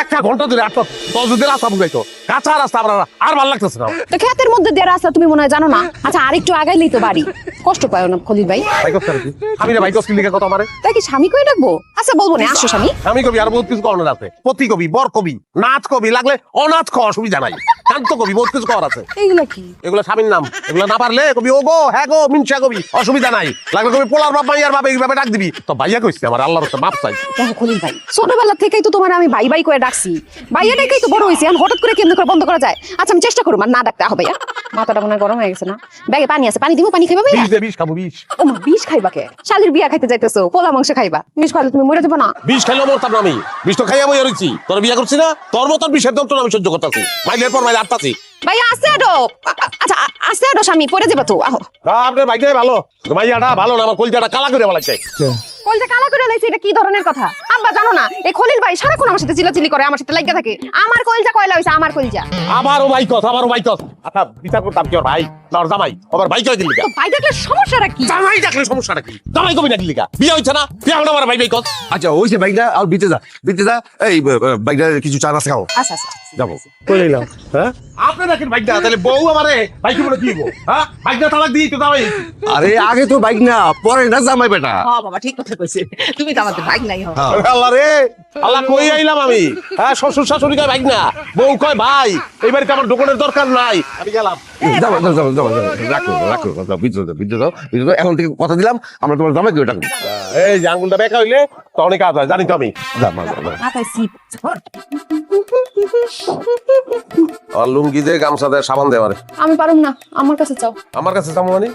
একটা ঘন্টা ধরে আটটা যদি রাস্তা বুঝাইতো কাঁচা রাস্তা আমার আর ভালো লাগতেছে না। তো ক্ষেতের মধ্যে দিয়ে রাস্তা তুমি মনে হয় জানো না। আচ্ছা আরেকটু আগাইলেই তো বাড়ি, কষ্ট পায় না খলিল ভাই। বাইকস করে কি আমি না বাইকস কিনলে কত আমারে তাই কি স্বামী কই ডাকবো? আচ্ছা বলবো না, আসো স্বামী। আমি কবি আর বহুত কিছু করার আছে, পতি কবি, বর কবি, নাচ কবি, লাগলে অনাথ খাওয়া অসুবিধা নাই, কান্ত কবি, বহুত কিছু করার আছে। এইগুলা কি? এগুলো স্বামীর নাম, এগুলো না পারলে কবি ও গো হ্যাঁ গো মিনসা কবি, অসুবিধা নাই। লাগলে কবি পোলার বাপ মাইয়ার বাপ এইভাবে ডাক দিবি। তো ভাইয়া কইছে আমার আল্লাহর একটা মাপ চাই। দেখো খলিল ভাই, ছোটবেলা থেকেই তো তোমার আমি ভাই ভাই করে ডাকছি, ভাইয়া ডাকাই তো বড় হয়েছে, এখন হঠাৎ করে কেমনে করে বন্ধ করা যায়? আচ্ছা আমি চেষ্টা করবো আর না ডাকতে। আহ ভাইয়া, মাথাটা মনে হয় গরম হয়ে গেছে না? ব্যাগে পানি আছে, পানি দিব? পানি খাইবা ভাইয়া? বিষ দে, বিষ খাবো, বিষ। ও মা, বিষ খাইবা কে? শালির বিয়া খাইতে যাইতেছো, পোলা মাংস খাইবা, বিষ খাইলে তুমি মরে যাবে না? বিষ খাইলেও মরতাম না আমি, বিষ তো খাইয়া বই রইছি। তোর বিয়া করছি না, তোর মতন বিষের যন্ত্রণা আমি সহ্য করতেছি, মাইলের পর মাইলে আটতাছি। ভাইয়া আস্তে আডো, আচ্ছা আস্তে আডো স্বামী, পড়ে যাবে তো। আহ আপনার ভাইটাই ভালো, মাইয়াটা ভালো না, আমার কলজাটা কালা করে বলাইছে। কলজা কালা করে লাইছে, এটা কি ধরনের কথা? আব্বা জানো না, এই খলিল ভাই সারাক্ষণ আমার সাথে চিল্লাচিল্লি করে, আমার সাথে লাগা থাকে। আমার কলজা কয়লা হইছে, আমার কলজা। আমারও বাইকস, আমারও বাইকস। আচ্ছা বিচার করতাম কি ওর ভাই না ওর জামাই? আবার ভাই কই দিলি? তো ভাই দেখলে সমস্যাটা কি? জামাই ডাকলে সমস্যাটা কি? জামাই কবি না দিলি? বিয়ে হইছে না, বিয়ে হলো আমার ভাই বাইকস। আচ্ছা ওই যে বাইকটা আর বিতে যা এই বাইকটা কিছু চা নাস্তা খাও। আচ্ছা আচ্ছা যাবো কই এলাম হ্যাঁ? আপনি দেখেন বাইকটা, তাহলে বউ আমারে বাইক বলে কি গো? হ্যাঁ বাইকটা তালাক দিই তো জামাই। আরে আগে তো বাইক না, পরে না জামাই বেটা। হ্যাঁ বাবা ঠিক কথা কইছে, তুমি তো আমাদের ভাই নাই। হ্যাঁ। আল্লাহ রে আল্লাহ, কই আইলাম আমি? হ্যাঁ শ্বশুর শাশুড়ি কয় বাইক না, বউ কয় ভাই, এই বাড়িতে আমার দোকানের দরকার নাই, আমি গেলাম। রাখো বিদ্যুৎ দাও এখন থেকে কথা দিলাম আমরা তোমার জামাইকে ডাকবো। এই যে আঙ্গুলটা বেঁকা হইলে তো অনেক কাজ হয়, জানি তো আমি। মাথায় সিপ। আর লুঙ্গি দে, গামছা দে, সাবান দে আমারে। আমি পারুম না, আমার কাছে চাও। আমার কাছে চাবো মানে?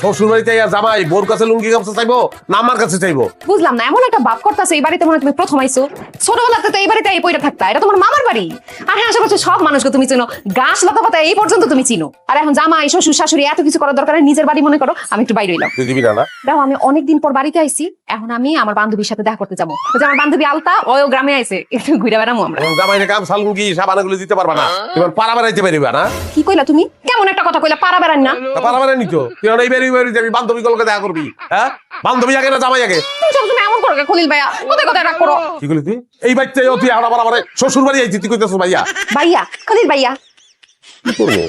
শ্বশুর বাড়িতে জামাই বোর কাছে লুঙ্গি গামছা চাইবো না আমার কাছে চাইবো? বুঝলাম না, এমন একটা ভাব করতেছে এই বাড়িতে মনে হয় তুমি প্রথম আইছো। ছোটবেলাতে তো এই বাড়িতে এই পয়টা থাকতা, এটা তোমার মামার বাড়ি। আর হ্যাঁ আশেপাশে সব মানুষকে তুমি চিনো, গাছ লতা পাতা এই পর্যন্ত তুমি চিনো। আর এখন জামাই শ্বশুর শাশুড়ি এত কিছু করার দরকার নেই, নিজের বাড়ি মনে করো। আমি একটু বাইরে হইলাম। তুই দিবি না? না দেখো আমি অনেকদিন পর বাড়িতে আইছি, এখন আমি আমার বান্ধবীর সাথে দেখা করতে যাবো। ওই যে আমার বান্ধবী আলতা, ওও গ্রামে আইছে, একটু ঘুরে বেড়ামো আমরা। জামাই গামছা লুঙ্গি সাবান এগুলো দিতে পারবা না, এবার পাড়া বেড়াইতে পারিবা না? কি কইলা তুমি? কেমন একটা কথা কইলা, পারা বেড়ান না? পাড়া বেড়াই নিত তুই এই বেরি যাবি, বান্ধবী গুলোকে দেখা করবি। হ্যাঁ বান্ধবী আগে না জামাই আগে? তুমি সবসময় এমন করো কে খলিল ভাইয়া? কোথায় কোথায় রাগ করো? কি করলি তুই? এই বাচ্চা তুই আবার শ্বশুর বাড়ি আইছি, তুই কইতেছ ভাইয়া? ভাইয়া, খলিল ভাইয়া। কি করবো?